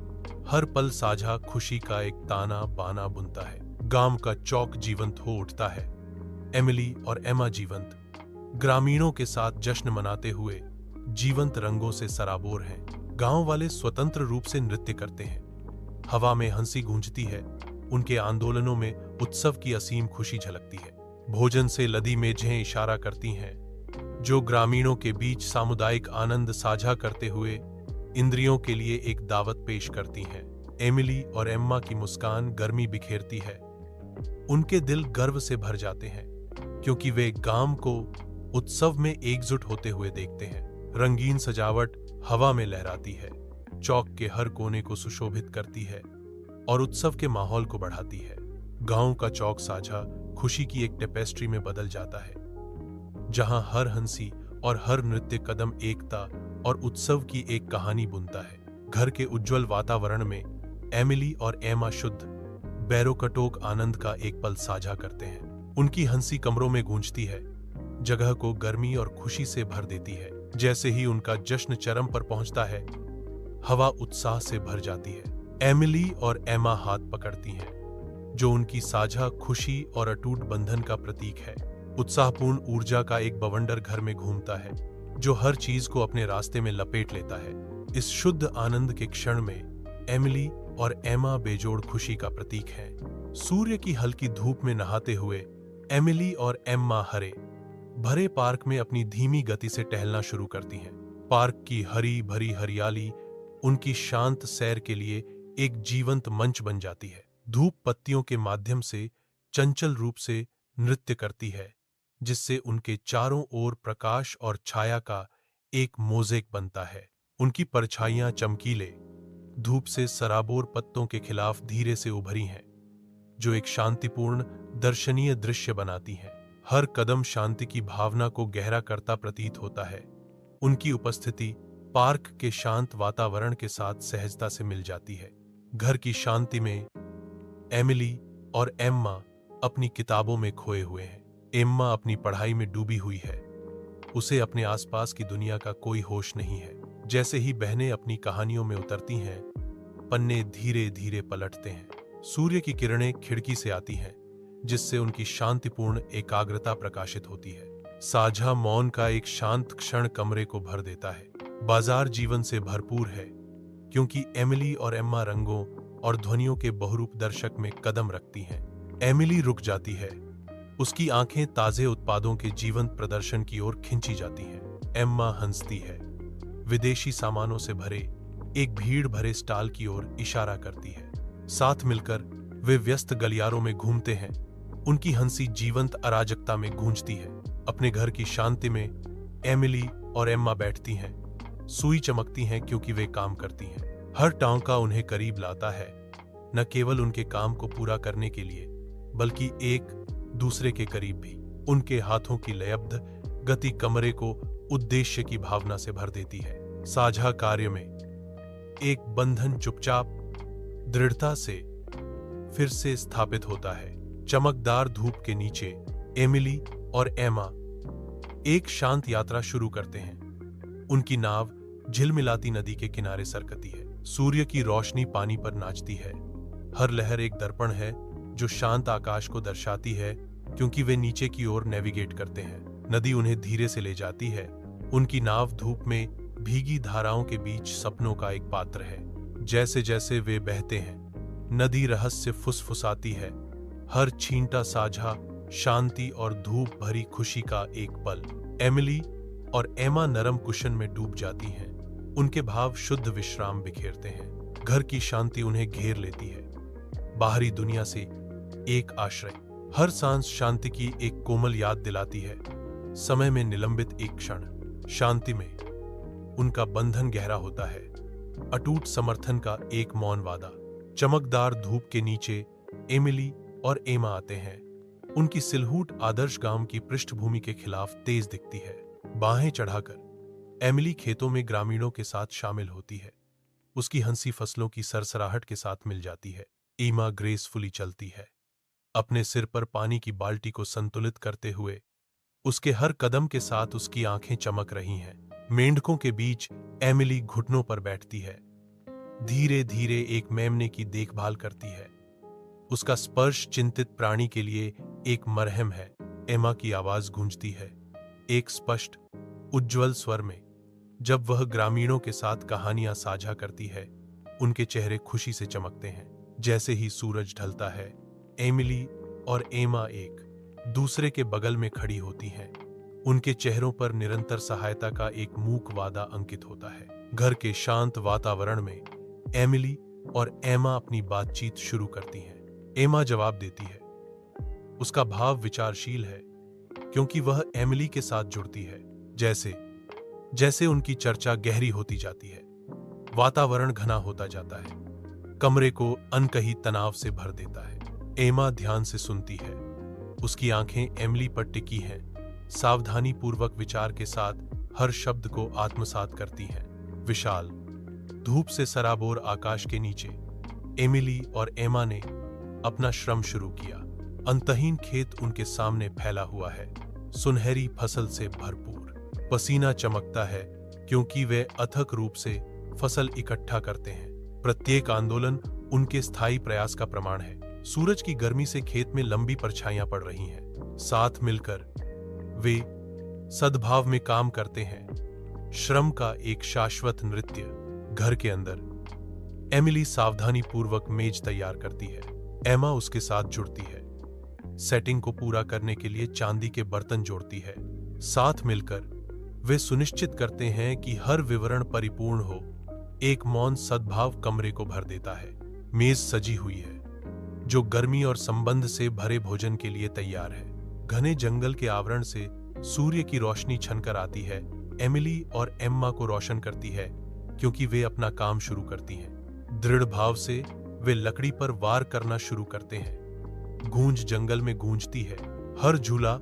हर पल साझा खुशी का एक ताना बाना बुनता है। गांव का चौक जीवंत हो उठता है। एमिली और एम्मा जीवंत ग्रामीणों के साथ जश्न मनाते हुए जीवंत रंगों से सराबोर हैं। गांव वाले स्वतंत्र रूप से नृत्य करते हैं। हवा में हंसी गूंजती है। उनके आंदोलनों में उत्सव की असीम खुशी झलकती है। भोजन से लदी मेजें इशारा करती हैं, जो ग्रामीणों के बीच सामुदायिक आनंद साझा करते हुए इंद्रियों के लिए एक दावत पेश करती हैं। एमिली और एम्मा की मुस्कान गर्मी बिखेरती है। उनके दिल गर्व से भर जाते हैं क्योंकि वे गांव को उत्सव में एकजुट होते हुए देखते हैं। रंगीन सजावट हवा में लहराती है, चौक के हर कोने को सुशोभित करती है और उत्सव के माहौल को बढ़ाती है। गांव का चौक साझा खुशी की एक टेपेस्ट्री में बदल जाता है, जहां हर हंसी और हर नृत्य कदम एकता और उत्सव की एक कहानी बुनता है। घर के उज्जवल वातावरण में एमिली और एमा शुद्ध बैरोकटोक आनंद का एक पल साझा करते हैं। उनकी हंसी कमरों में गूंजती है, जगह को गर्मी और खुशी से भर देती है। जैसे ही उनका जश्न चरम पर पहुंचता है, हवा उत्साह से भर जाती है। एमिली और एमा हाथ पकड़ती हैं, जो उनकी साझा खुशी और अटूट बंधन का प्रतीक है। उत्साहपूर्ण ऊर्जा का एक बवंडर घर में घूमता है, जो हर चीज को अपने रास्ते में लपेट लेता है। इस शुद्ध आनंद के क्षण में एमिली और एमा बेजोड़ खुशी का प्रतीक हैं। सूर्य की हल्की धूप में नहाते हुए एमिली और एम्मा हरे भरे पार्क में अपनी धीमी गति से टहलना शुरू करती हैं। पार्क की हरी भरी हरियाली उनकी शांत सैर के लिए एक जीवंत मंच बन जाती है। धूप पत्तियों के माध्यम से चंचल रूप से नृत्य करती है, जिससे उनके चारों ओर प्रकाश और छाया का एक मोज़ेक बनता है। उनकी परछाइयां चमकीले धूप से सराबोर पत्तों के खिलाफ धीरे से उभरी हैं, जो एक शांतिपूर्ण दर्शनीय दृश्य बनाती हैं। हर कदम शांति की भावना को गहरा करता प्रतीत होता है। उनकी उपस्थिति पार्क के शांत वातावरण के साथ सहजता से मिल जाती है। घर की शांति में एमिली और एम्मा अपनी किताबों में खोए हुए हैं। एम्मा अपनी पढ़ाई में डूबी हुई है, उसे अपने आसपास की दुनिया का कोई होश नहीं है। जैसे ही बहनें अपनी कहानियों में उतरती हैं, पन्ने धीरे धीरे पलटते हैं। सूर्य की किरणें खिड़की से आती हैं, जिससे उनकी शांतिपूर्ण एकाग्रता प्रकाशित होती है। साझा मौन का एक शांत क्षण कमरे को भर देता है। बाजार जीवन से भरपूर है, क्योंकि एमिली और एम्मा रंगों और ध्वनियों के बहुरूप दर्शक में कदम रखती हैं। एमिली रुक जाती है, उसकी आंखें ताजे उत्पादों के जीवंत प्रदर्शन की ओर खिंची जाती हैं। एम्मा हंसती है, विदेशी सामानों से भरे एक भीड़ भरे स्टॉल की ओर इशारा करती है। साथ मिलकर वे व्यस्त गलियारों में घूमते हैं। उनकी हंसी जीवंत अराजकता में गूंजती है। अपने घर की शांति में एमिली और एम्मा बैठती हैं, सुई चमकती हैं क्योंकि वे काम करती हैं। हर टांका उन्हें करीब लाता है, न केवल उनके काम को पूरा करने के लिए, बल्कि एक दूसरे के करीब भी। उनके हाथों की लयबद्ध गति कमरे को उद्देश्य की भावना से भर देती है। साझा कार्य में एक बंधन चुपचाप दृढ़ता से फिर से स्थापित होता है। चमकदार धूप के नीचे एमिली और एमा एक शांत यात्रा शुरू करते हैं। उनकी नाव झिलमिलाती नदी के किनारे सरकती है। सूर्य की रोशनी पानी पर नाचती है। हर लहर एक दर्पण है जो शांत आकाश को दर्शाती है, क्योंकि वे नीचे की ओर नेविगेट करते हैं। नदी उन्हें धीरे से ले जाती है। उनकी नाव धूप में भीगी धाराओं के बीच सपनों का एक पात्र है। जैसे जैसे वे बहते हैं, नदी रहस्य फुसफुसाती है। हर छींटा साझा शांति और धूप भरी खुशी का एक पल। एमिली और एमा नरम कुशन में डूब जाती हैं। उनके भाव शुद्ध विश्राम बिखेरते हैं। घर की शांति उन्हें घेर लेती है। बाहरी दुनिया से एक आश्रय। हर सांस शांति की एक कोमल याद दिलाती है। समय में निलंबित एक क्षण। शांति में उनका बंधन गहरा होता है। अटूट समर्थन का एक मौन वादा। चमकदार धूप के नीचे एमिली और एमा आते हैं। उनकी सिलहूट आदर्श गांव की पृष्ठभूमि के खिलाफ तेज दिखती है। बाहें चढ़ाकर एमिली खेतों में ग्रामीणों के साथ शामिल होती है। उसकी हंसी फसलों की सरसराहट के साथ मिल जाती है। एमा ग्रेसफुली चलती है, अपने सिर पर पानी की बाल्टी को संतुलित करते हुए। उसके हर कदम के साथ उसकी आंखें चमक रही हैं। मेंढकों के बीच एमिली घुटनों पर बैठती है, धीरे धीरे एक मेमने की देखभाल करती है। उसका स्पर्श चिंतित प्राणी के लिए एक मरहम है। एमा की आवाज गूंजती है, एक स्पष्ट उज्ज्वल स्वर में। जब वह ग्रामीणों के साथ कहानियां साझा करती है, उनके चेहरे खुशी से चमकते हैं। जैसे ही सूरज ढलता है, एमिली और एमा एक दूसरे के बगल में खड़ी होती हैं। उनके चेहरों पर निरंतर सहायता का एक मूक वादा अंकित होता है। घर के शांत वातावरण में एमिली और एमा अपनी बातचीत शुरू करती हैं। एमा जवाब देती है, उसका भाव विचारशील है क्योंकि वह एमिली के साथ जुड़ती है। जैसे जैसे उनकी चर्चा गहरी होती जाती है, वातावरण घना होता जाता है, कमरे को अनकही तनाव से भर देता है। एमा ध्यान से सुनती है, उसकी आंखें एमिली पर टिकी हैं, सावधानी पूर्वक विचार के साथ हर शब्द को आत्मसात करती हैं। विशाल धूप से सराबोर आकाश के नीचे एमिली और एमा ने अपना श्रम शुरू किया। अंतहीन खेत उनके सामने फैला हुआ है, सुनहरी फसल से भरपूर। पसीना चमकता है क्योंकि वे अथक रूप से फसल इकट्ठा करते हैं। प्रत्येक आंदोलन उनके स्थायी प्रयास का प्रमाण है। सूरज की गर्मी से खेत में लंबी परछाइयां पड़ रही हैं। साथ मिलकर वे सद्भाव में काम करते हैं। श्रम का एक शाश्वत नृत्य। घर के अंदर एमिली सावधानी पूर्वक मेज तैयार करती है। एमा उसके साथ जुड़ती है, सेटिंग को पूरा करने के लिए चांदी के बर्तन जोड़ती है। साथ मिलकर वे सुनिश्चित करते हैं कि हर विवरण परिपूर्ण हो। एक मौन सद्भाव कमरे को भर देता है। मेज सजी हुई है, जो गर्मी और संबंध से भरे भोजन के लिए तैयार है। घने जंगल के आवरण से सूर्य की रोशनी छनकर आती है। एमिली और एम्मा को रोशन करती है क्योंकि वे अपना काम शुरू करती हैं। दृढ़ भाव से वे लकड़ी पर वार करना शुरू करते हैं। गूंज जंगल में गूंजती है, हर झूला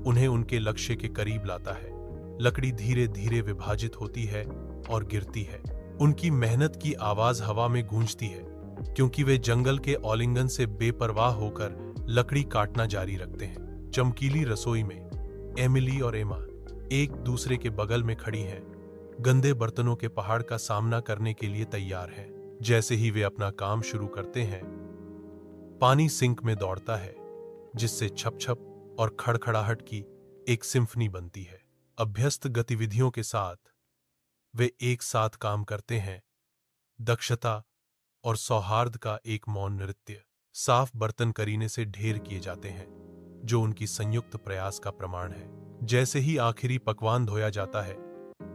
उन्हें उनके लक्ष्य के करीब लाता है। लकड़ी धीरे धीरे विभाजित होती है और गिरती है। उनकी मेहनत की आवाज हवा में गूंजती है क्योंकि वे जंगल के आलिंगन से बेपरवाह होकर लकड़ी काटना जारी रखते हैं। चमकीली रसोई में एमिली और एमा एक दूसरे के बगल में खड़ी हैं, गंदे बर्तनों के पहाड़ का सामना करने के लिए तैयार हैं। जैसे ही वे अपना काम शुरू करते हैं, पानी सिंक में दौड़ता है, जिससे छप-छप और खड़खड़ाहट की एक सिम्फनी बनती है। अभ्यस्त गतिविधियों के साथ वे एक साथ काम करते हैं, दक्षता और सौहार्द का एक मौन नृत्य। साफ बर्तन करीने से ढेर किए जाते हैं, जो उनकी संयुक्त प्रयास का प्रमाण है। जैसे ही आखिरी पकवान धोया जाता है,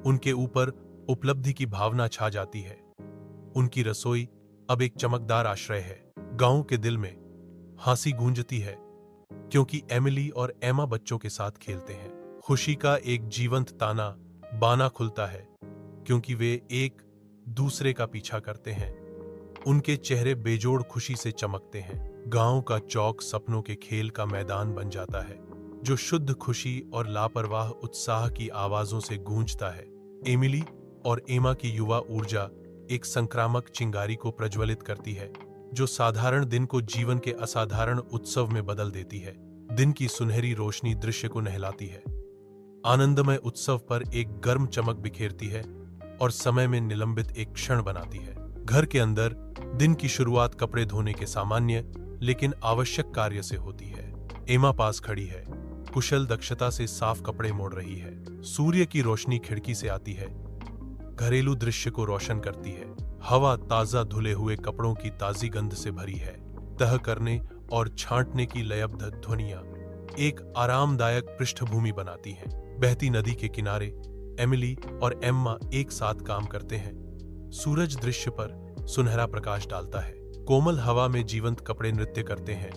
उनके ऊपर उपलब्धि की भावना छा जाती है। उनकी रसोई अब एक चमकदार आश्रय है। गांव के दिल में हंसी गूंजती है क्योंकि एमिली और एमा बच्चों के साथ खेलते हैं। खुशी का एक जीवंत ताना बाना खुलता है क्योंकि वे एक दूसरे का पीछा करते हैं। उनके चेहरे बेजोड़ खुशी से चमकते हैं। गांव का चौक सपनों के खेल का मैदान बन जाता है, जो शुद्ध खुशी और लापरवाह उत्साह की आवाजों से गूंजता है। एमिली और एमा की युवा ऊर्जा एक संक्रामक चिंगारी को प्रज्वलित करती है, जो साधारण दिन को जीवन के असाधारण उत्सव में बदल देती है। दिन की सुनहरी रोशनी दृश्य को नहलाती है, आनंदमय उत्सव पर एक गर्म चमक बिखेरती है और समय में निलंबित एक क्षण बनाती है। घर के अंदर दिन की शुरुआत कपड़े धोने के सामान्य लेकिन आवश्यक कार्य से होती है। एमा पास खड़ी है, कुशल दक्षता से साफ कपड़े मोड़ रही है। सूर्य की रोशनी खिड़की से आती है, घरेलू दृश्य को रोशन करती है। हवा ताजा धुले हुए कपड़ों की ताजी गंध से भरी है। तह करने और छांटने की लयबद्ध ध्वनियां एक आरामदायक पृष्ठभूमि बनाती हैं। बहती नदी के किनारे एमिली और एम्मा एक साथ काम करते हैं। सूरज दृश्य पर सुनहरा प्रकाश डालता है। कोमल हवा में जीवंत कपड़े नृत्य करते हैं,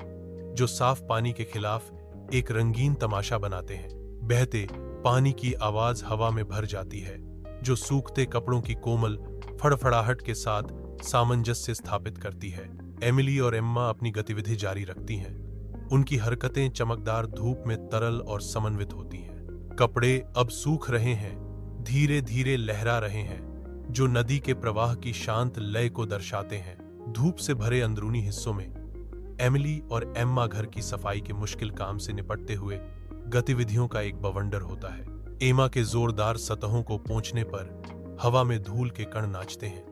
जो साफ पानी के खिलाफ एक रंगीन तमाशा बनाते हैं। बहते पानी की आवाज हवा में भर जाती है, जो सूखते कपड़ों की कोमल फड़फड़ाहट के साथ सामंजस्य स्थापित करती है। एमिली और एम्मा अपनी गतिविधि जारी रखती हैं। उनकी हरकतें चमकदार धूप में तरल और समन्वित होती हैं। कपड़े अब सूख रहे हैं, धीरे धीरे लहरा रहे हैं, जो नदी के प्रवाह की शांत लय को दर्शाते हैं। धूप से भरे अंदरूनी हिस्सों में एमिली और एम्मा घर की सफाई के मुश्किल काम से निपटते हुए गतिविधियों का एक बवंडर होता है। एमा के जोरदार सतहों को पोंछने पर हवा में धूल के कण नाचते हैं।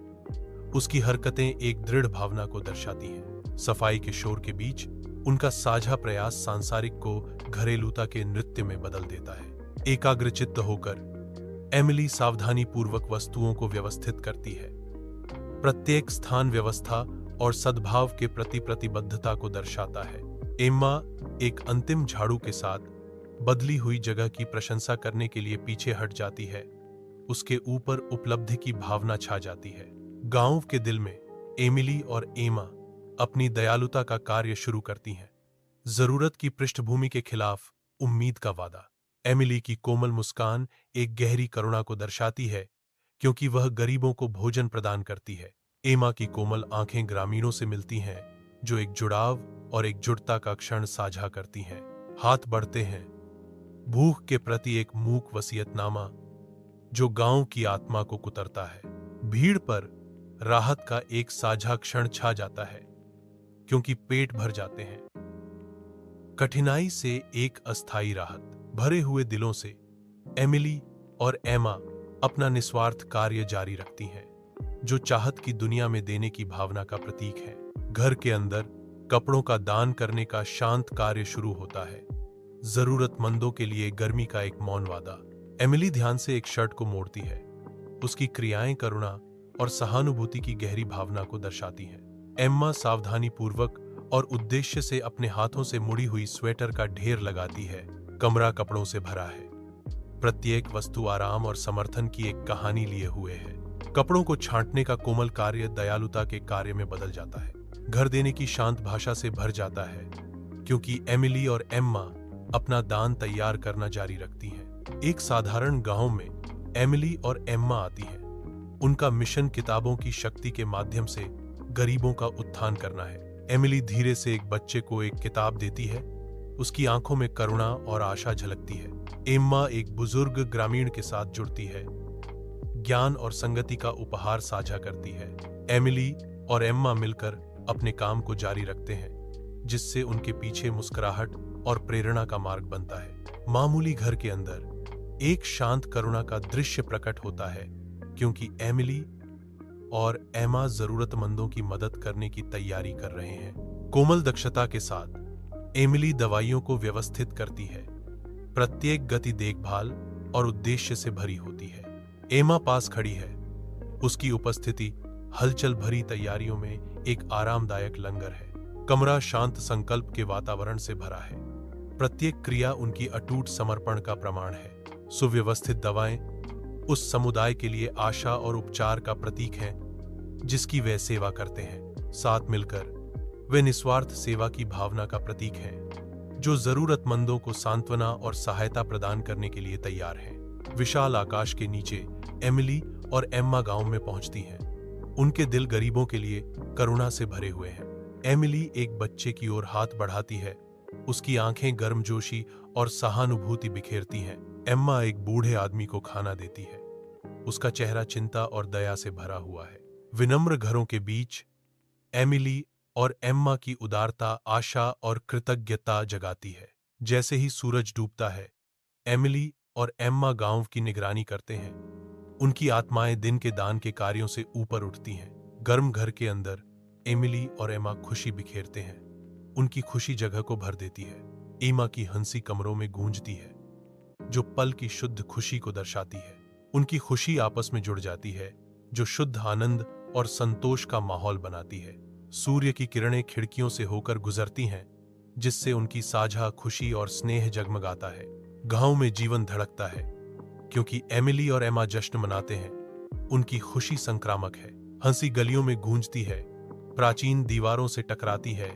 उसकी हरकतें एक दृढ़ भावना को दर्शाती हैं। सफाई के शोर के बीच उनका साझा प्रयास सांसारिक को घरेलूता के नृत्य में बदल देता है। एकाग्रचित्त होकर एमिली सावधानी पूर्वक वस्तुओं को व्यवस्थित करती है। प्रत्येक स्थान व्यवस्था और सद्भाव के प्रति प्रतिबद्धता को दर्शाता है। एम्मा एक अंतिम झाड़ू के साथ बदली हुई जगह की प्रशंसा करने के लिए पीछे हट जाती है। उसके ऊपर उपलब्धि की भावना छा जाती है। गांव के दिल में एमिली और एमा अपनी दयालुता का कार्य शुरू करती हैं। जरूरत की पृष्ठभूमि के खिलाफ उम्मीद का वादा। एमिली की कोमल मुस्कान एक गहरी करुणा को दर्शाती है, क्योंकि वह गरीबों को भोजन प्रदान करती है। एमा की कोमल आंखें ग्रामीणों से मिलती हैं, जो एक जुड़ाव और एकजुटता का क्षण साझा करती हैं। हाथ बढ़ते हैं, भूख के प्रति एक मूक वसीयतनामा जो गांव की आत्मा को कुतरता है। भीड़ पर राहत का एक साझा क्षण छा जाता है, क्योंकि पेट भर जाते हैं। कठिनाई से एक अस्थायी राहत। भरे हुए दिलों से एमिली और एमा अपना निस्वार्थ कार्य जारी रखती हैं, जो चाहत की दुनिया में देने की भावना का प्रतीक है। घर के अंदर कपड़ों का दान करने का शांत कार्य शुरू होता है, जरूरतमंदों के लिए गर्मी का एक मौन वादा। एमिली ध्यान से एक शर्ट को मोड़ती है। उसकी क्रियाएं करुणा और सहानुभूति की गहरी भावना को दर्शाती हैं। एम्मा सावधानी पूर्वक और उद्देश्य से अपने हाथों से मुड़ी हुई स्वेटर का ढेर लगाती है। कमरा कपड़ों से भरा है। प्रत्येक वस्तु आराम और समर्थन की एक कहानी लिए हुए है। कपड़ों को छांटने का कोमल कार्य दयालुता के कार्य में बदल जाता है। घर देने की शांत भाषा से भर जाता है, क्योंकि एमिली और एम्मा अपना दान तैयार करना जारी रखती हैं। एक साधारण गांव में एमिली और एम्मा आती हैं। उनका मिशन किताबों की शक्ति के माध्यम से गरीबों का उत्थान करना है। एमिली धीरे से एक बच्चे को एक किताब देती है। उसकी आंखों में करुणा और आशा झलकती है। एम्मा एक बुजुर्ग ग्रामीण के साथ जुड़ती है, ज्ञान और संगति का उपहार साझा करती है। एमिली और एम्मा मिलकर अपने काम को जारी रखते हैं, जिससे उनके पीछे मुस्कुराहट और प्रेरणा का मार्ग बनता है। मामूली घर के अंदर एक शांत करुणा का दृश्य प्रकट होता है, क्योंकि एमिली और एमा जरूरतमंदों की मदद करने की तैयारी कर रहे हैं। कोमल दक्षता के साथ एमिली दवाइयों को व्यवस्थित करती है। प्रत्येक गति देखभाल और उद्देश्य से भरी होती है। एमा पास खड़ी है। उसकी उपस्थिति हलचल भरी तैयारियों में एक आरामदायक लंगर है। कमरा शांत संकल्प के वातावरण से भरा है। प्रत्येक क्रिया उनकी अटूट समर्पण का प्रमाण है। सुव्यवस्थित दवाएं उस समुदाय के लिए आशा और उपचार का प्रतीक हैं, जिसकी वे सेवा करते हैं। साथ मिलकर वे निस्वार्थ सेवा की भावना का प्रतीक हैं, जो जरूरतमंदों को सांत्वना और सहायता प्रदान करने के लिए तैयार हैं। विशाल आकाश के नीचे एमिली और एम्मा गांव में पहुंचती हैं। उनके दिल गरीबों के लिए करुणा से भरे हुए हैं। एमिली एक बच्चे की ओर हाथ बढ़ाती है। उसकी आंखें गर्मजोशी और सहानुभूति बिखेरती हैं। एम्मा एक बूढ़े आदमी को खाना देती है। उसका चेहरा चिंता और दया से भरा हुआ है। विनम्र घरों के बीच एमिली और एम्मा की उदारता आशा और कृतज्ञता जगाती है। जैसे ही सूरज डूबता है, एमिली और एम्मा गांव की निगरानी करते हैं। उनकी आत्माएं दिन के दान के कार्यों से ऊपर उठती हैं। गर्म घर के अंदर एमिली और एम्मा खुशी बिखेरते हैं। उनकी खुशी जगह को भर देती है। एम्मा की हंसी कमरों में गूंजती है, जो पल की शुद्ध खुशी को दर्शाती है। उनकी खुशी आपस में जुड़ जाती है, जो शुद्ध आनंद और संतोष का माहौल बनाती है। सूर्य की किरणें खिड़कियों से होकर गुजरती हैं, जिससे उनकी साझा खुशी और स्नेह जगमगाता है। गांव में जीवन धड़कता है, क्योंकि एमिली और एमा जश्न मनाते हैं। उनकी खुशी संक्रामक है। हंसी गलियों में गूंजती है, प्राचीन दीवारों से टकराती है,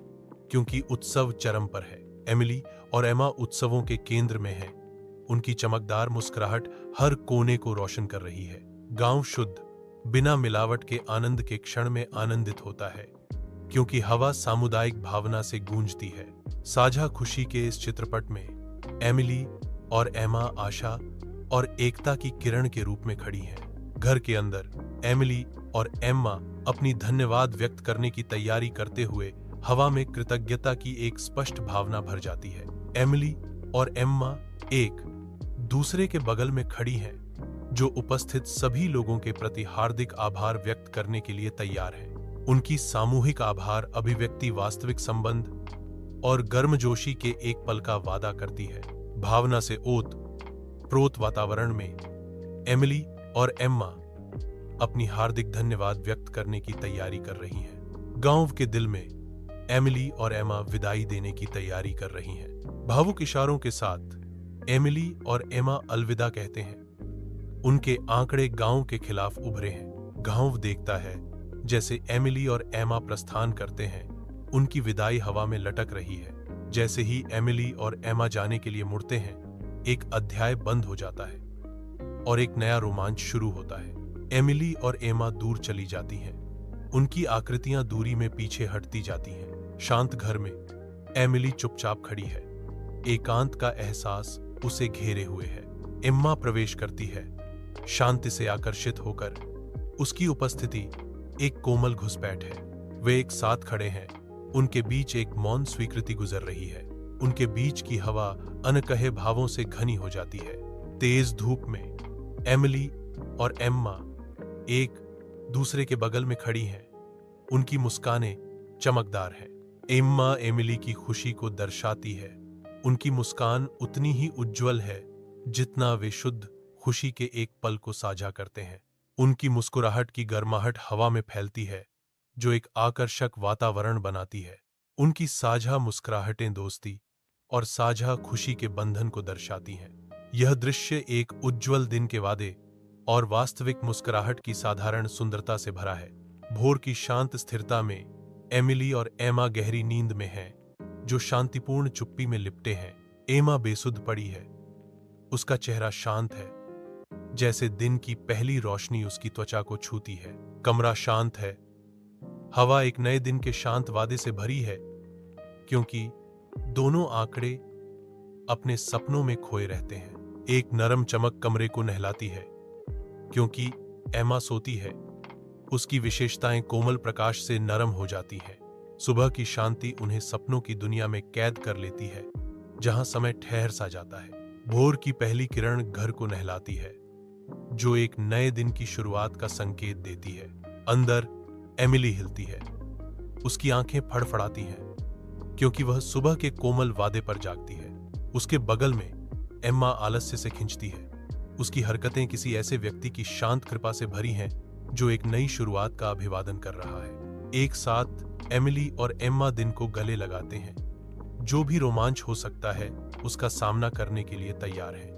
क्योंकि उत्सव चरम पर है। एमिली और एमा उत्सवों के केंद्र में हैं। उनकी चमकदार मुस्कुराहट हर कोने को रोशन कर रही है। गांव शुद्ध, बिना मिलावट के आनंद के क्षण में आनंदित होता है, क्योंकि हवा सामुदायिक भावना से गूंजती है। साझा खुशी के इस चित्रपट में एमिली और एमा आशा और एकता की किरण के रूप में खड़ी हैं। घर के अंदर एमिली और एम्मा अपनी धन्यवाद व्यक्त करने की तैयारी करते हुए हवा में कृतज्ञता की एक स्पष्ट भावना भर जाती है। एमिली और एम्मा एक दूसरे के बगल में खड़ी हैं, जो उपस्थित सभी लोगों के प्रति हार्दिक आभार व्यक्त करने के लिए तैयार हैं। उनकी सामूहिक आभार अभिव्यक्ति वास्तविक संबंध और गर्मजोशी के एक पल का वादा करती है। भावना से ओत प्रोत वातावरण में एमिली और एम्मा अपनी हार्दिक धन्यवाद व्यक्त करने की तैयारी कर रही हैं। गांव के दिल में एमिली और एम्मा विदाई देने की तैयारी कर रही हैं। भावुक इशारों के साथ एमिली और एम्मा अलविदा कहते हैं। उनके आंकड़े गांव के खिलाफ उभरे हैं। गांव देखता है जैसे एमिली और एम्मा प्रस्थान करते हैं। उनकी विदाई हवा में लटक रही है। जैसे ही एमिली और एमा जाने के लिए मुड़ते हैं, एक अध्याय बंद हो जाता है और एक नया रोमांच शुरू होता है। एमिली और एमा दूर चली जाती हैं। उनकी आकृतियां दूरी में पीछे हटती जाती हैं। शांत घर में एमिली चुपचाप खड़ी है। एकांत का एहसास उसे घेरे हुए है। एम्मा प्रवेश करती है, शांति से आकर्षित होकर। उसकी उपस्थिति एक कोमल घुसपैठ है। वे एक साथ खड़े हैं। उनके बीच एक मौन स्वीकृति गुजर रही है। उनके बीच की हवा अनकहे भावों से घनी हो जाती है। तेज धूप में एमिली और एम्मा एक दूसरे के बगल में खड़ी हैं। उनकी मुस्कानें चमकदार हैं। एम्मा एमिली की खुशी को दर्शाती है। उनकी मुस्कान उतनी ही उज्जवल है जितना वे शुद्ध खुशी के एक पल को साझा करते हैं। उनकी मुस्कुराहट की गर्माहट हवा में फैलती है, जो एक आकर्षक वातावरण बनाती है। उनकी साझा मुस्कुराहटें दोस्ती और साझा खुशी के बंधन को दर्शाती हैं। यह दृश्य एक उज्जवल दिन के वादे और वास्तविक मुस्कुराहट की साधारण सुंदरता से भरा है। भोर की शांत स्थिरता में एमिली और एमा गहरी नींद में हैं, जो शांतिपूर्ण चुप्पी में लिपटे हैं। एमा बेसुध पड़ी है। उसका चेहरा शांत है, जैसे दिन की पहली रोशनी उसकी त्वचा को छूती है। कमरा शांत है। हवा एक नए दिन के शांत वादे से भरी है, क्योंकि दोनों आंकड़े अपने सपनों में खोए रहते हैं। एक नरम चमक कमरे को नहलाती है, क्योंकि एमा सोती है। उसकी विशेषताएं कोमल प्रकाश से नरम हो जाती हैं। सुबह की शांति उन्हें सपनों की दुनिया में कैद कर लेती है, जहां समय ठहर सा जाता है। भोर की पहली किरण घर को नहलाती है, जो एक नए दिन की शुरुआत का संकेत देती है। अंदर एमिली हिलती है। उसकी आंखें फड़फड़ाती हैं, क्योंकि वह सुबह के कोमल वादे पर जागती है। उसके बगल में एम्मा आलस्य से खिंचती है। उसकी हरकतें किसी ऐसे व्यक्ति की शांत कृपा से भरी हैं, जो एक नई शुरुआत का अभिवादन कर रहा है। एक साथ एमिली और एम्मा दिन को गले लगाते हैं। जो भी रोमांच हो सकता है, उसका सामना करने के लिए तैयार हैं।